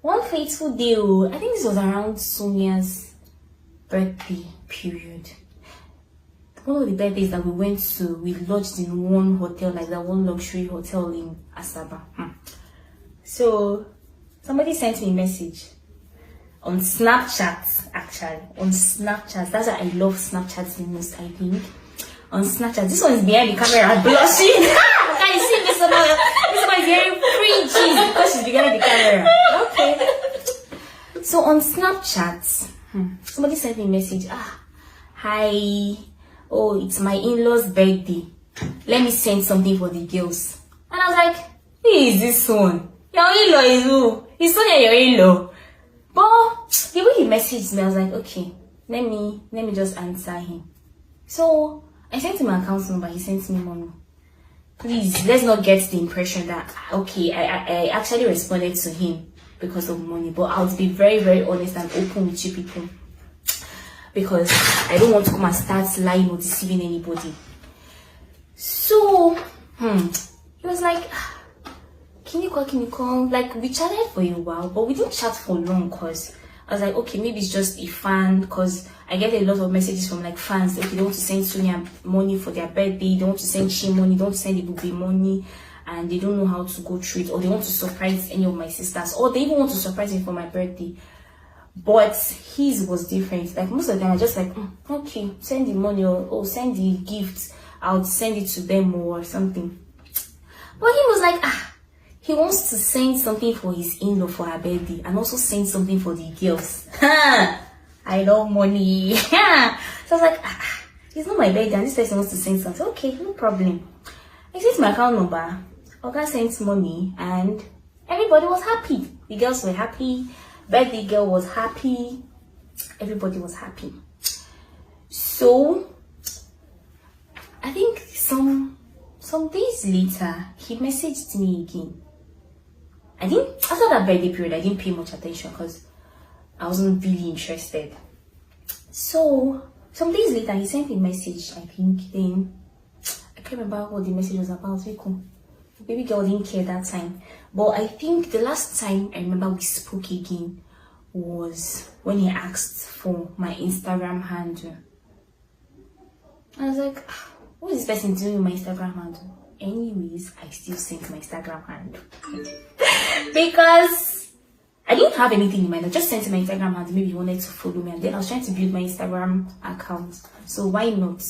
One fateful day, I think this was around Sonia's birthday period. One of the birthdays that we went to, we lodged in one hotel, like that one luxury hotel in Asaba. So somebody sent me a message on Snapchat, actually. On Snapchat. That's why I love Snapchat the most, I think. On Snapchat. This one is behind the camera blushing. Can you see this one? This one is wearing free jeans because she's behind the camera. Okay. So on Snapchat, somebody sent me a message. Hi. Oh, it's my in-laws' birthday. Let me send something for the girls. And I was like, who is this one? Your in-law is who? It's Sonia, your in-law. But the way he messaged me, I was like, okay, let me just answer him. So I sent him my account number. He sent me money. Please, let's not get the impression that okay, I actually responded to him because of money. But I'll be very, very honest and open with you people, because I don't want to come and start lying or deceiving anybody. So he was like, can you call? Like, we chatted for a while, but we didn't chat for long because I was like, okay, maybe it's just a fan, because I get a lot of messages from like fans. Okay, they want to send Sonia money for their birthday, they want to send Chi money, they want to send Ibube money, and they don't know how to go through it, or they want to surprise any of my sisters, or they even want to surprise me for my birthday. But his was different. Like, most of them are just like, okay, send the money, or send the gift, I'll send it to them or something. But he was like, he wants to send something for his in-law for her birthday, and also send something for the girls. I love money. So I was like, it's not my birthday and this person wants to send something. Okay, no problem. I sent my account number. Oga sent money and everybody was happy. The girls were happy. Birthday girl was happy. Everybody was happy. So I think some days later he messaged me again. After that birthday period, I didn't pay much attention because I wasn't really interested. So some days later he sent me a message. I think then I can't remember what the message was about. Baby girl didn't care that time. But I think the last time I remember we spoke again was when he asked for my Instagram handle. I was like, what is this person doing with my Instagram handle? Anyways, I still sent my Instagram handle. Because I didn't have anything in mind. I just sent him my Instagram handle. Maybe he wanted to follow me. And then I was trying to build my Instagram account. So why not?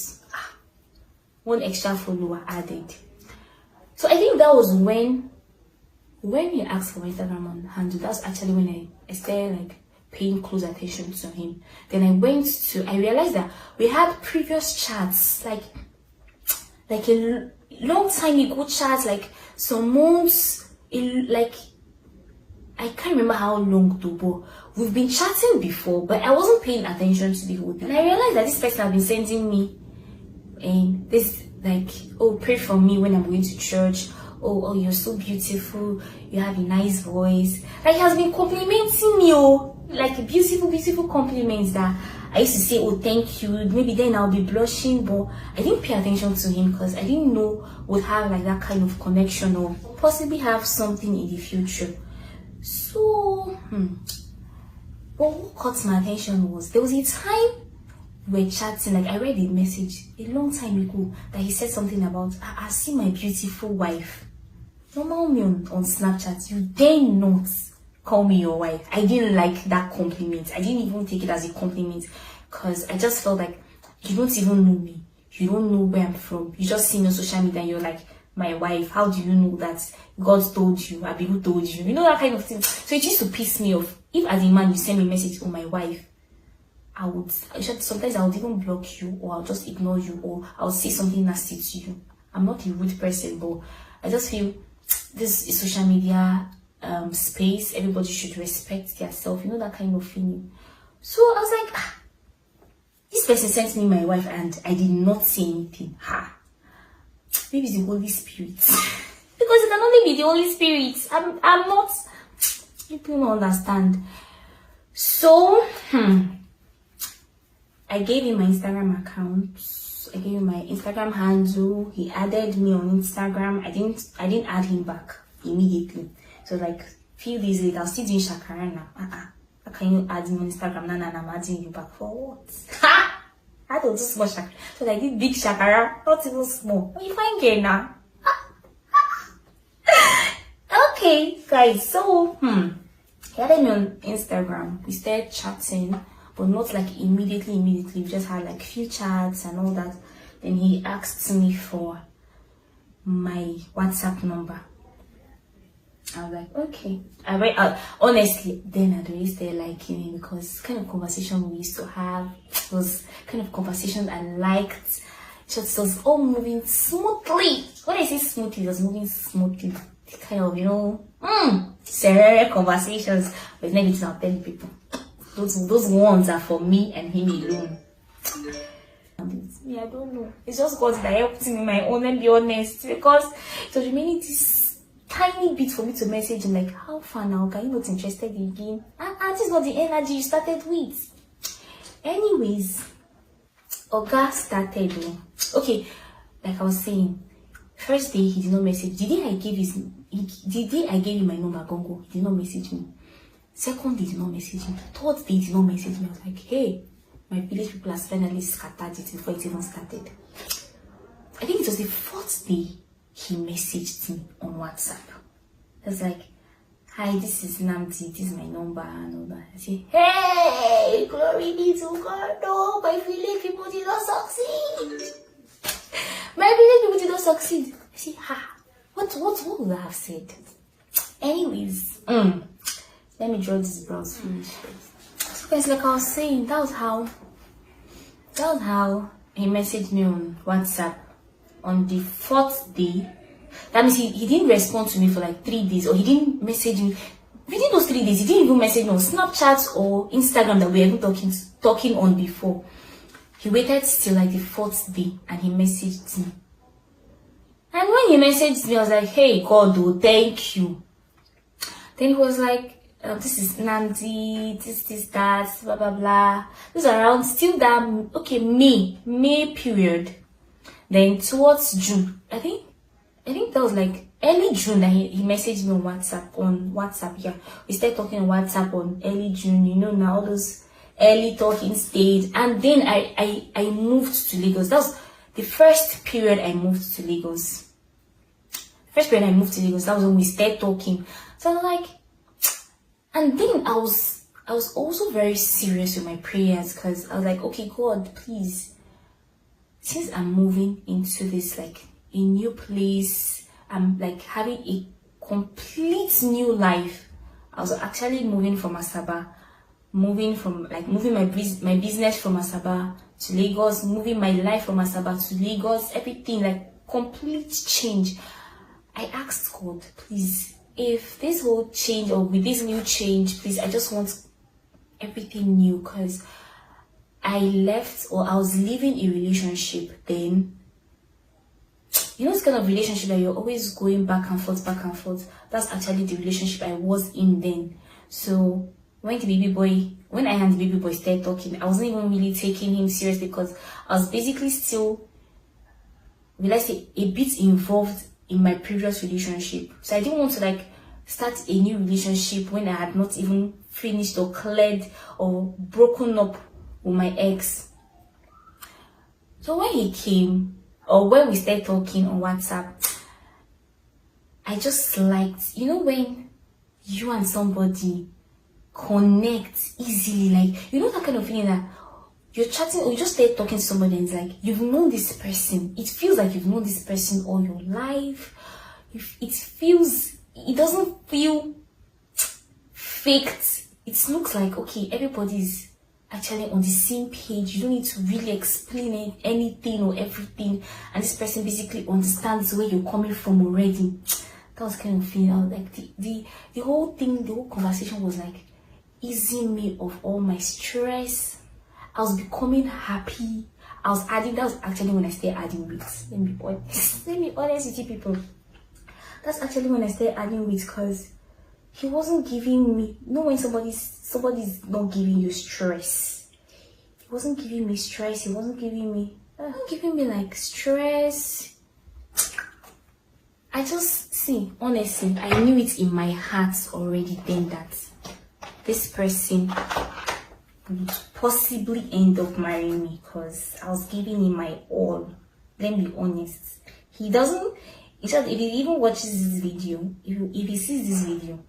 One extra follower added. So I think that was when he asked for my Instagram handle. That's actually when I started like paying close attention to him. Then I realized that we had previous chats, like a long time ago chats, like some months, like I can't remember how long though, but we've been chatting before, but I wasn't paying attention to the whole thing. And I realized that this person had been sending me this, like, oh, pray for me when I'm going to church. Oh, you're so beautiful. You have a nice voice. Like, he has been complimenting me, like beautiful compliments that I used to say, oh, thank you. Maybe then I'll be blushing, but I didn't pay attention to him because I didn't know we'd have like that kind of connection or possibly have something in the future. So, but what caught my attention was there was a time we were chatting, like I read a message a long time ago that he said something about, I see my beautiful wife. Normal me on Snapchat, you dare not call me your wife. I didn't like that compliment. I didn't even take it as a compliment because I just felt like you don't even know me. You don't know where I'm from. You just see me on social media and you're like, my wife. How do you know that God told you? Abi, who told you? You know, that kind of thing. So it used to piss me off. If as a man you send me a message, oh, my wife, sometimes I would even block you, or I'll just ignore you, or I'll say something nasty to you. I'm not a rude person, but I just feel this is social media space. Everybody should respect themselves. You know, that kind of feeling. So I was like, this person sent me my wife and I did not say anything. Maybe it's the Holy Spirit. Because it can only be the Holy Spirit. I'm not. People don't understand. So, I gave him my Instagram account. I gave him my Instagram handle. He added me on Instagram. I didn't add him back immediately. So like Few days later, I was still doing shakara now. How can you add me on Instagram now and I'm adding you back for what? Ha! I don't do small shakara. So I did big shakara, not even small. Are you fine girl now? Okay, guys, so he added me on Instagram. We started chatting, but not like immediately. We just had like few chats and all that. Then he asked me for my WhatsApp number. I was like, okay. I went out. Honestly, then I'd already started liking him because kind of conversation we used to have was kind of conversation I liked. Just was all moving smoothly. When I say smoothly, it was moving smoothly. Kind of, serious conversations. But it's negative, I'll tell people. Those ones are for me and him alone. I don't know. It's just God that helped me in my own, and be honest, because it was remaining this tiny bit for me to message him like, how far now? Are you not interested again? And this is not the energy you started with. Anyways, Oga started. Okay, like I was saying, first day he did not message. The day I gave him my number, Gongo, he did not message me. Second day he did not message me. Third day he did not message me. I was like, hey, my village people has finally scattered it before it even started. I think it was the fourth day he messaged me on WhatsApp. I was like, hi, this is Namdi, this is my number and all that. I say, hey, glory be to God. No, my village people did not succeed. My village people did not succeed. I say, what would I have said? Anyways, let me draw this brows finish. So guys, like I was saying, that was how he messaged me on WhatsApp on the fourth day. That means he didn't respond to me for like 3 days, or he didn't message me within those 3 days. He didn't even message me on Snapchat or Instagram that we were even talking on before. He waited till like the fourth day and he messaged me. And when he messaged me, I was like, hey God, oh, thank you. Then he was like, this is Nandi, this, that, blah, blah, blah. This is around still that, okay, May period. Then towards June, I think that was like early June that he messaged me on WhatsApp, yeah. We started talking on WhatsApp on early June, now all those early talking stage. And then I moved to Lagos. That was the first period I moved to Lagos. That was when we started talking. So I'm like, and then I was also very serious with my prayers, because I was like, okay, God, please, since I'm moving into this like a new place, I'm like having a complete new life. I was actually moving from Asaba, moving my business from Asaba to Lagos, moving my life from Asaba to Lagos, everything like complete change. I asked God, please, if this whole change, or with this new change, please, I just want everything new, because I was leaving a relationship then. This kind of relationship that you're always going back and forth. That's actually the relationship I was in then. So when I and the baby boy started talking, I wasn't even really taking him seriously, because I was basically still, will I say, a bit involved in my previous relationship. So I didn't want to like start a new relationship when I had not even finished or cleared or broken up with my ex. So when he came, or when we started talking on WhatsApp, I just liked, when you and somebody connect easily, like, that kind of feeling that you're chatting or you just start talking to somebody and it's like, you've known this person. It feels like you've known this person all your life. It doesn't feel faked. It looks like, okay, everybody's actually on the same page. You don't need to really explain anything or everything. And this person basically understands where you're coming from already. That was kind of feeling. I was like, the whole conversation was like easing me of all my stress. I was becoming happy. That was actually when I started adding weight. Let me be honest with you people. That's actually when I started adding weight, because he wasn't giving me, when somebody's not giving you stress. He wasn't giving me stress. He wasn't giving me like stress. I just see, honestly, I knew it in my heart already then that this person would possibly end up marrying me because I was giving him my all. Let me be honest. He doesn't, it's just, if he even watches this video, if he sees this video,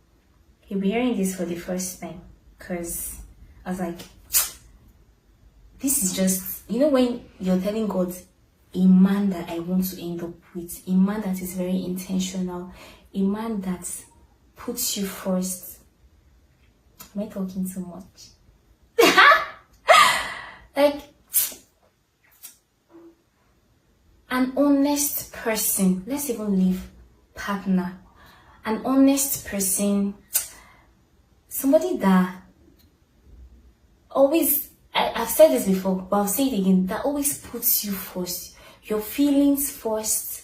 he'll be hearing this for the first time. Because I was like, this is just, you know, when you're telling God, a man that I want to end up with, a man that is very intentional, a man that puts you first. Am I talking too much? Like, an honest person, let's even leave partner, an honest person, somebody that always, I've said this before, but I'll say it again, that always puts you first, your feelings first.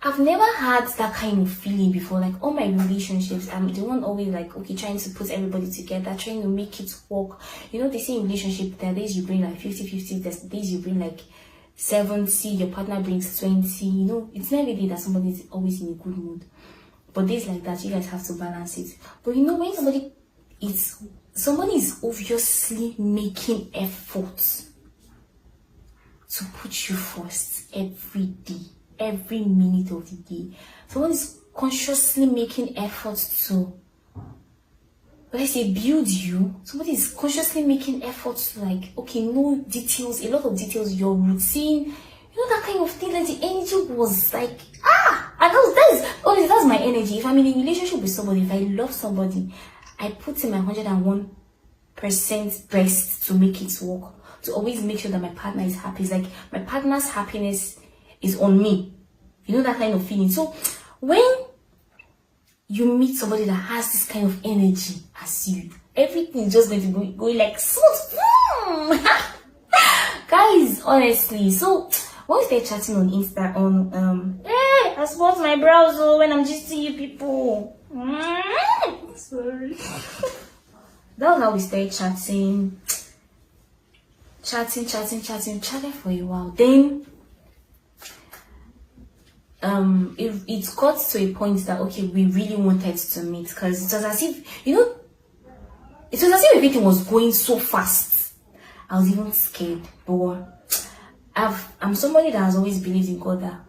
I've never had that kind of feeling before. Like, all my relationships, I'm the one always like, okay, trying to put everybody together, trying to make it work. You know, they say in relationship, there are days you bring like 50-50, there's days you bring like 70, your partner brings 20. You know, it's never really that somebody is always in a good mood. But days like that, you guys have to balance it. But you know, when somebody is obviously making efforts to put you first every day, every minute of the day. Someone is consciously making efforts to, let's say, build you. Somebody is consciously making efforts to, like, okay, know details, a lot of details, your routine, you know, that kind of thing. Like, the energy was like, and that's my energy. If I'm in a relationship with somebody, if I love somebody, I put in my 101% best to make it work, to always make sure that my partner is happy. It's like my partner's happiness is on me. You know, that kind of feeling. So when you meet somebody that has this kind of energy as you, everything is just going to go like smooth. Guys, honestly. So when we start chatting on Insta, hey, I support my browser when I'm just seeing you people. Sorry. That was how we started chatting for a while. Then it got to a point that, okay, we really wanted to meet, because it was as if, you know, it was as if everything was going so fast. I was even scared. But I'm somebody that has always believed in God, that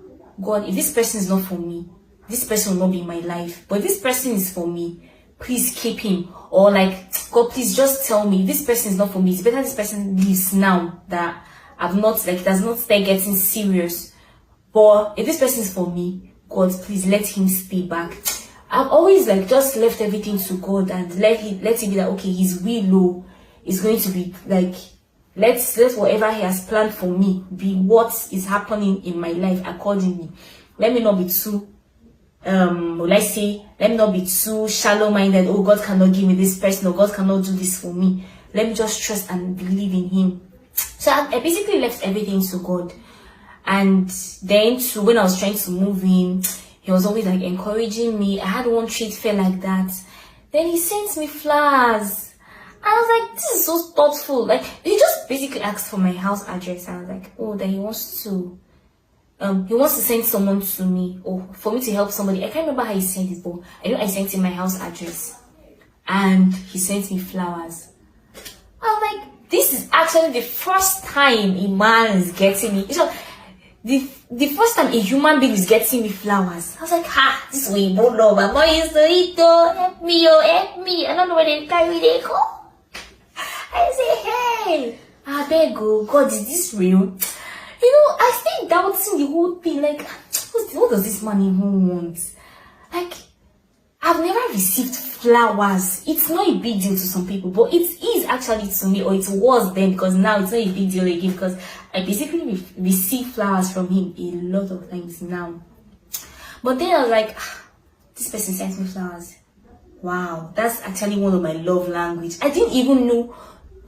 God, if this person is not for me, this person will not be in my life. But if this person is for me, please keep him. Or like, God, please just tell me, this person is not for me. It's better this person leaves now, that I've not, like, does not start getting serious. But if this person is for me, God, please let him stay back. I've always like just left everything to God and let it be that, okay, his will is going to be like, let whatever he has planned for me be what is happening in my life accordingly. Let me not be too let me not be too shallow-minded. Oh, God cannot give me this person, or God cannot do this for me. Let me just trust and believe in him. So I basically left everything to God. And then when I was trying to move in, he was always like encouraging me. I had one trade fair like that. Then he sent me flowers. I was like, this is so thoughtful. Like, he just basically asked for my house address. I was like, oh, that he wants to send someone to me, or for me to help somebody. I can't remember how he sent it, but I know I sent him my house address. And he sent me flowers. I was like, this is actually the first time a man is getting me. So, the first time a human being is getting me flowers. I was like, this way, no love. I'm not used to it, though. Help me. I don't know where they carry they go. I say, hey, I beg you, God, is this real? You know, I stayed doubting the whole thing. Like, what does this man even want? Like, I've never received flowers. It's not a big deal to some people, but it is actually to me, or it was then, because now it's not a big deal again, because I basically receive flowers from him a lot of times now. But then I was like, this person sent me flowers. Wow, that's actually one of my love language. I didn't even know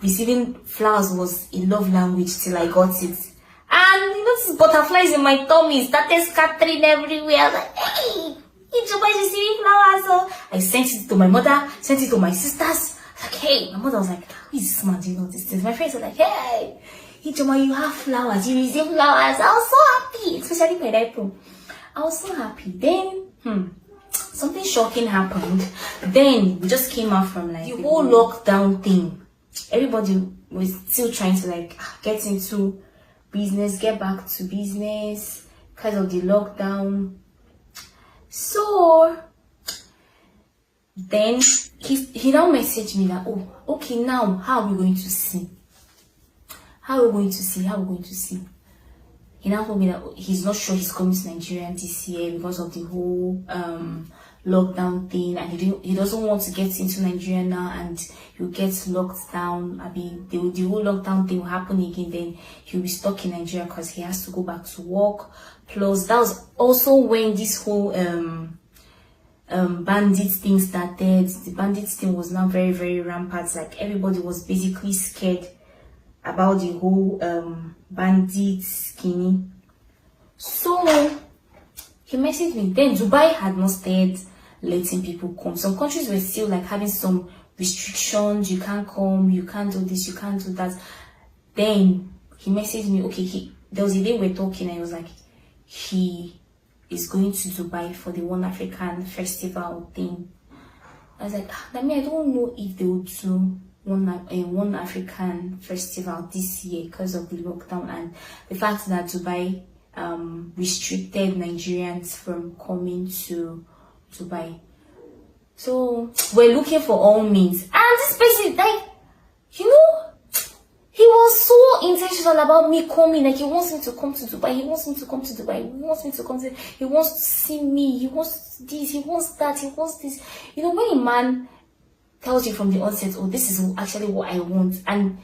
receiving flowers was a love language till I got it. And you know, these butterflies in my tummy started scattering everywhere. I was like, hey, Ijoba is receiving flowers. So I sent it to my mother, sent it to my sisters. I was like, hey, my mother was like, who is this man doing all these things? My friends were like, hey, Ijoba, you have flowers, you receive flowers. I was so happy, especially my dad. I was so happy. Then, something shocking happened. Then we just came out from like the whole lockdown thing. Everybody was still trying to like get into business, get back to business because of the lockdown. So then he now messaged me that, oh, okay, now how are we going to see? How are we going to see? How are we going to see? He now told me that he's not sure he's coming to Nigeria this year because of the whole lockdown thing, and he doesn't want to get into Nigeria now and he'll get locked down. I mean, the whole lockdown thing will happen again, then he'll be stuck in Nigeria because he has to go back to work. Plus, that was also when this whole bandit thing started. The bandit thing was now very, very rampant. Like, everybody was basically scared about the whole bandit skinny. So he messaged me. Then Dubai had not started letting people come. Some countries were still like having some restrictions. You can't come, you can't do this, you can't do that. Then he messaged me. Okay, there was a day we were talking and he was like, he is going to Dubai for the One African Festival thing. I was like, I don't know if they will do one African Festival this year because of the lockdown and the fact that Dubai restricted Nigerians from coming to Dubai. So we're looking for all means, and this person, like, he was so intentional about me coming. Like, he wants me to come to Dubai. He wants me to come to Dubai. He wants me to come to. He wants to see me. He wants this. He wants that. He wants this. When a man tells you from the onset, oh, this is actually what I want, and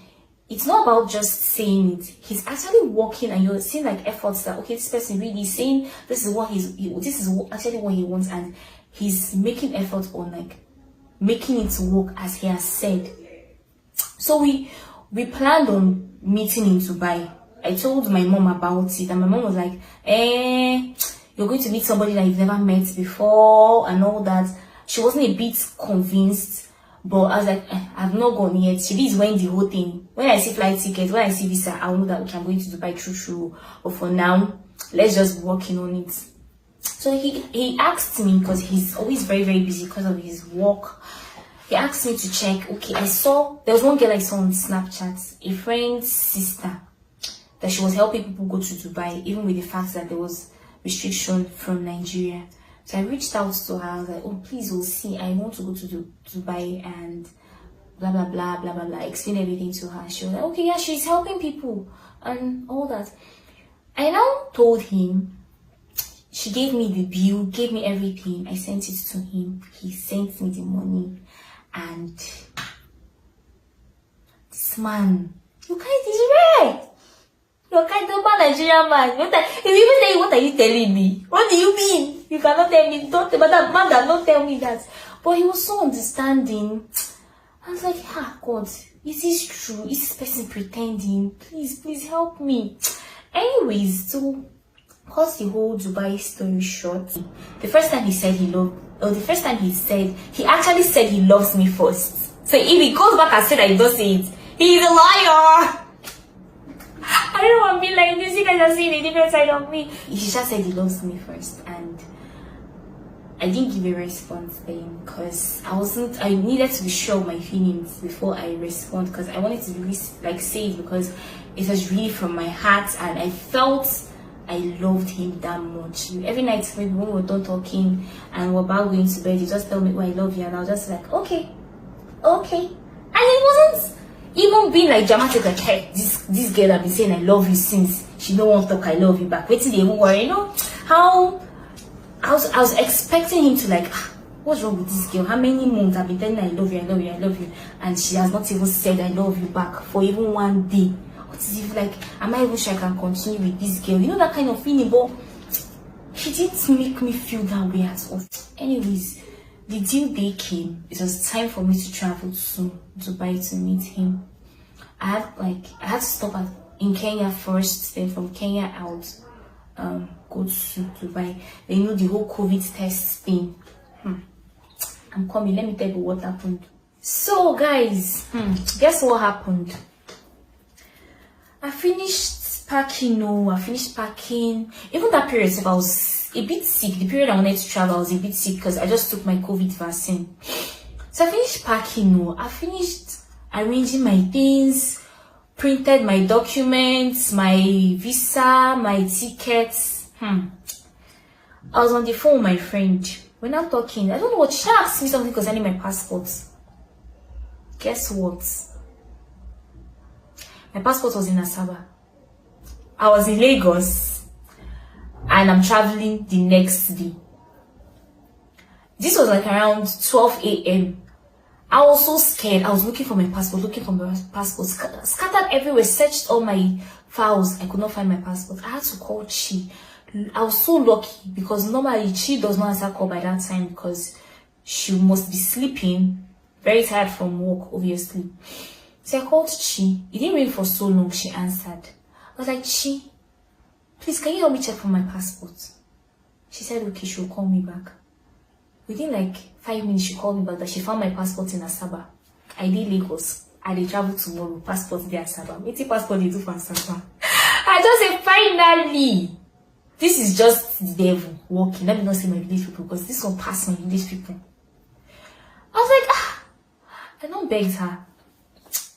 it's not about just saying it. He's actually working, and you're seeing like efforts that, okay, this person really is saying this is what actually what he wants, and he's making effort on like making it work as he has said. So we planned on meeting in Dubai. I told my mom about it, and my mom was like, you're going to meet somebody that you've never met before and all that. She wasn't a bit convinced, but I was like, I've not gone yet. She is when the whole thing, when I see flight tickets, when I see visa, I'll know that, okay, I'm going to Dubai true. But for now, let's just be working on it. So he asked me, because he's always very, very busy because of his work. He asked me to check. Okay, there was one girl I saw on Snapchat, a friend's sister, that she was helping people go to Dubai, even with the fact that there was restriction from Nigeria. So I reached out to her. I was like, oh, please, we'll see. I want to go to Dubai and blah, blah, blah, blah, blah, blah. Explain everything to her. She was like, okay, yeah, she's helping people and all that. I now told him. She gave me the bill, gave me everything. I sent it to him. He sent me the money. And this man, you can't, is right. You're kind of a Nigerian man. If you even say, what are you telling me? What do you mean? You cannot tell me. But that man does not tell me that. But he was so understanding. I was like, God, is this true? Is this person pretending? Please help me. Anyways, so cause the whole Dubai story short, the first time he actually said he loves me first. So if he goes back and said that he doesn't say it, he's a liar. I don't want to be like this. You guys are seeing a different side of me. He just said he loves me first, and I didn't give a response then because I needed to be sure of my feelings before I respond, because I wanted to really like say it because it was really from my heart and I felt I loved him that much. Every night, maybe when we were done talking and we're about going to bed, he just tell me, oh, I love you, and I was just like, okay. And it wasn't even being like dramatic, like, hey, this girl have been saying I love you since she don't want to talk I love you back. Wait till they even worry, how I was expecting him to like, what's wrong with this girl? How many months I've been telling her I love you, and she has not even said I love you back for even one day. What is it like? Am I even sure I can continue with this girl? That kind of feeling, but he didn't make me feel that way at all. Anyways, the due day came. It was time for me to travel to Dubai to meet him. I had to stop in Kenya first, then from Kenya out, go to Dubai. Then the whole COVID test thing. I'm coming. Let me tell you what happened. So guys, guess what happened? I finished packing. Even that period, I was a bit sick. The period I wanted to travel, I was a bit sick because I just took my COVID vaccine. So I finished packing. No, I finished arranging my things, printed my documents, my visa, my tickets. I was on the phone with my friend. We're now talking. I don't know what. She asked me something concerning my passport. Guess what? My passport was in Asaba. I was in Lagos. And I'm traveling the next day. This was like around 12 a.m. I was so scared. I was looking for my passport, scattered everywhere, searched all my files. I could not find my passport. I had to call Chi. I was so lucky because normally Chi does not answer call by that time because she must be sleeping, very tired from work, obviously. So I called Chi. It didn't ring for so long. She answered. I was like, Chi, please, can you help me check for my passport? She said, okay, she'll call me back. Within like 5 minutes, she called me back that she found my passport in Asaba. I did Lagos. I did travel tomorrow. Passport there Asaba. What's the passport they do for Asaba? I just said, finally. This is just the devil walking. Let me not say my village people because this one passed my village people. I was like, I don't beg her.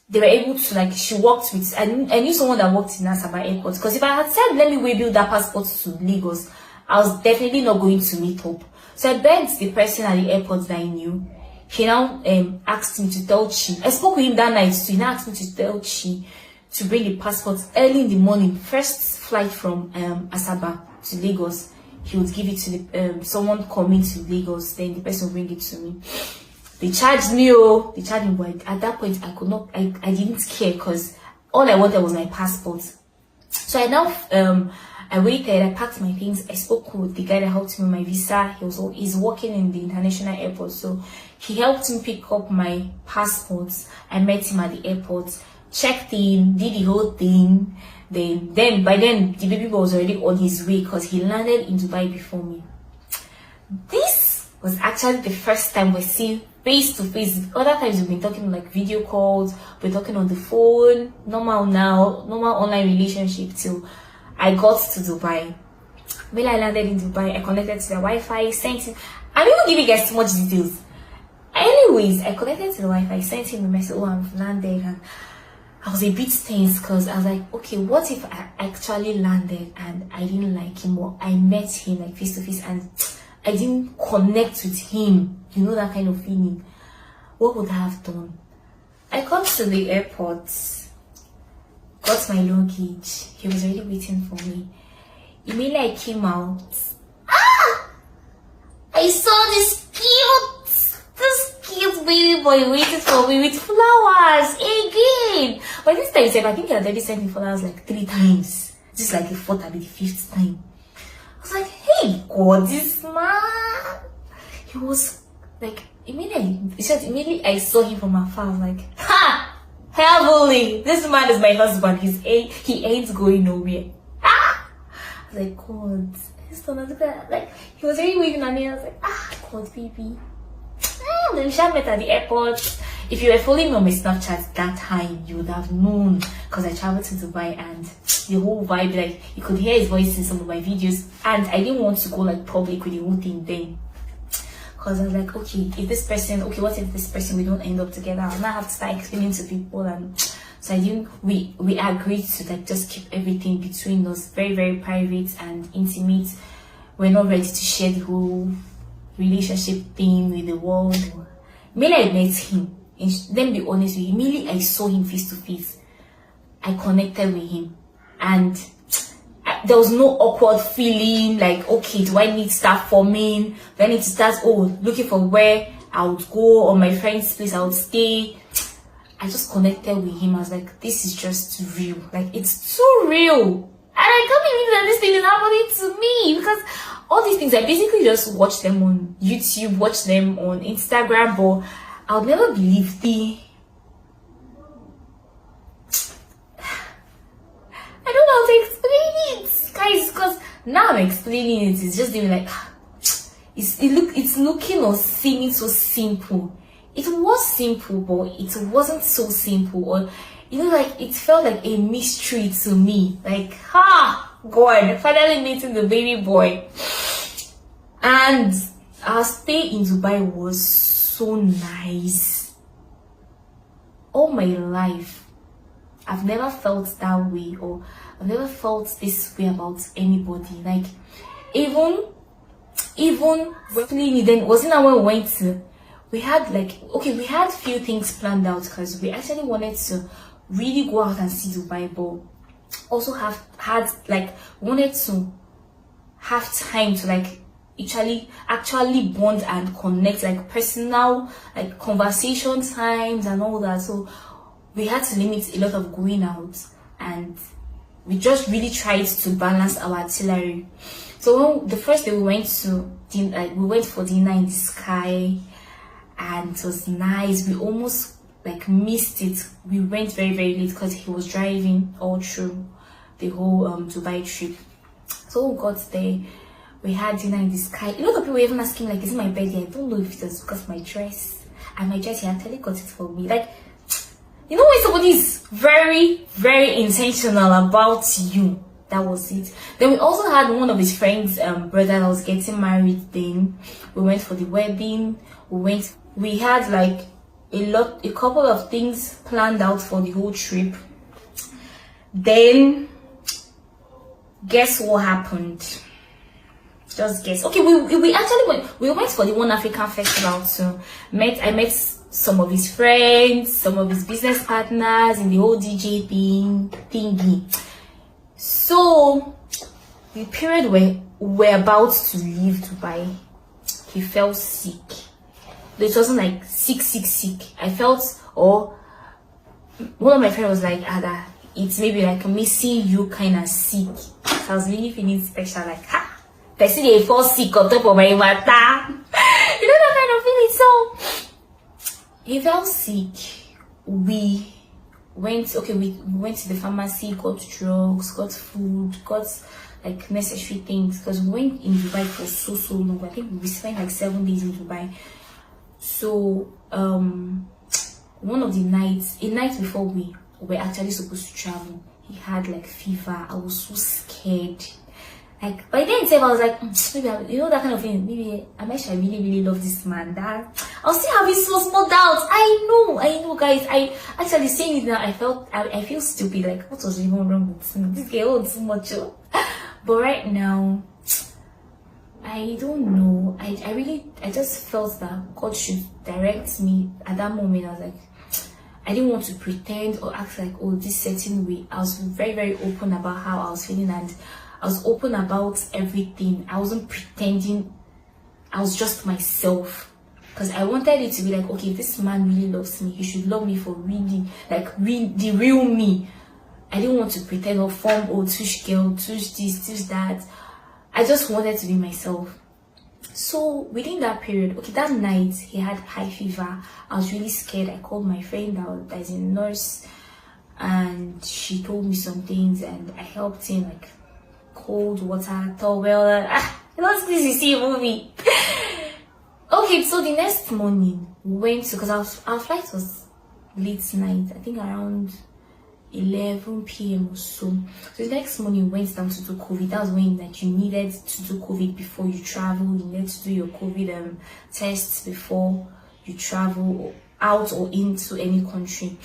They were able to, like, she worked with, I knew someone that worked in Asaba airport. Because if I had said, let me waybill that passport to Lagos, I was definitely not going to meet up. So I begged the person at the airport that I knew. He now asked me to tell Chi. I spoke with him that night too. He now asked me to tell Chi to bring the passport early in the morning. First flight from Asaba to Lagos. He would give it to the someone coming to Lagos. Then the person would bring it to me. They charged me, They charged me, but at that point, I didn't care because all I wanted was my passport. So I now, I waited, I packed my things, I spoke with the guy that helped me with my visa. He's working in the international airport, so he helped me pick up my passports. I met him at the airport, checked in, did the whole thing. Then by then, the baby boy was already on his way because he landed in Dubai before me. This was actually the first time we're seeing face to face. Other times we've been talking like video calls, we're talking on the phone, normal online relationship till I got to Dubai. When I landed in Dubai, I connected to the Wi-Fi, sent him. I'm not giving you guys too much details. Anyways, I connected to the Wi-Fi, sent him a message, oh, I've landed, and I was a bit tense because I was like, okay, what if I actually landed and I didn't like him, or I met him like face to face and I didn't connect with him, you know, that kind of feeling. What would I have done? I got to the airport, got my luggage. He was already waiting for me. Immediately I came out. I saw this cute baby boy waiting for me with flowers again. But this time, I think he had already sent me flowers like 3 times. This is like the 4th or the 5th time. I was like, hey God, this man. He was like, immediately I saw him from afar. I was like, ha! Heavenly! This man is my husband. He ain't going nowhere. I was like, God, like, he was already waving at me. I was like, God, baby. Then we met at the airport. If you were following me on my Snapchat that time, you would have known because I traveled to Dubai and the whole vibe, like you could hear his voice in some of my videos, and I didn't want to go like public with the whole thing then because I was like, okay, what if this person, we don't end up together? I'll not have to start explaining to people. And so we agreed to like just keep everything between us very, very private and intimate. We're not ready to share the whole relationship thing with the world. Immediately I met him, and let me be honest with you, immediately I saw him face to face, I connected with him, and there was no awkward feeling like, okay, do I need to start forming? Do I need to start looking for where I would go or my friend's place I would stay? I just connected with him. I was like, this is just real. Like, it's too real. And I can't believe that this thing is happening to me, because all these things, I basically just watch them on YouTube, watch them on Instagram, but I would never believe I don't know how to explain it, guys, because now I'm explaining it, it's just being like, it's looking or seeming so simple. It was simple, but it wasn't so simple, or like it felt like a mystery to me. Like, God, finally meeting the baby boy. And our stay in Dubai was so nice. All my life, I've never felt that way, or I've never felt this way about anybody. Like, even then, wasn't that when we went to, we had we had few things planned out, because we actually wanted to really go out and see Dubai, but also wanted to have time to actually bond and connect, like personal, like conversation times and all that. So we had to limit a lot of going out, and we just really tried to balance our itinerary. So when the first day we went for dinner in the sky, and it was nice. We almost missed it. We went very, very late because he was driving all through the whole Dubai trip. So we got there, we had dinner in the sky. A lot of people were even asking, like, is it my birthday? I don't know if it was because of my dress. And my dress, he actually got it for me. Like, you know when somebody is very, very intentional about you. That was it. Then we also had one of his friends' brother that was getting married. Then we went for the wedding. We had a couple of things planned out for the whole trip. Then guess what happened? Just guess. Okay, we actually went for the One African Festival too. I met some of his friends, some of his business partners in the whole DJ thingy. So the period where we're about to leave Dubai, he fell sick. It wasn't like sick. I felt, or one of my friends was like, Ada, it's maybe like missing you kind of sick. So I was really feeling special, like, person they fall sick on top of my matter. You know that kind of feeling. So he fell sick. We went to the pharmacy, got drugs, got food, got necessary things, because we went in Dubai for so long. I think we spent 7 days in Dubai. So one of the nights, a night before we were actually supposed to travel, he had fever. I was so scared. By then I was like, maybe that kind of thing. Maybe I really love this man. That I'll still having so small doubts. I know, guys. I actually saying it now. I feel stupid. Like, what was even wrong with me? This girl owns too much. But right now, I don't know. I just felt that God should direct me at that moment. I was like, I didn't want to pretend or act like, oh, this certain way. I was very, very open about how I was feeling, and I was open about everything. I wasn't pretending. I was just myself, because I wanted it to be like, okay, if this man really loves me, he should love me for really, the real me. I didn't want to pretend or form, oh, tush girl, tush this, tush that. I just wanted to be myself. So within that period, that night he had high fever. I was really scared. I called my friend that is a nurse, and she told me some things, and I helped him, cold water, towel. Last place you see a movie. Okay, so the next morning we went to, because our flight was late night, I think around 11 p.m. or so. So the next morning we went down to do COVID. That was when you needed to do COVID before you travel. You needed to do your COVID tests before you travel out or into any country.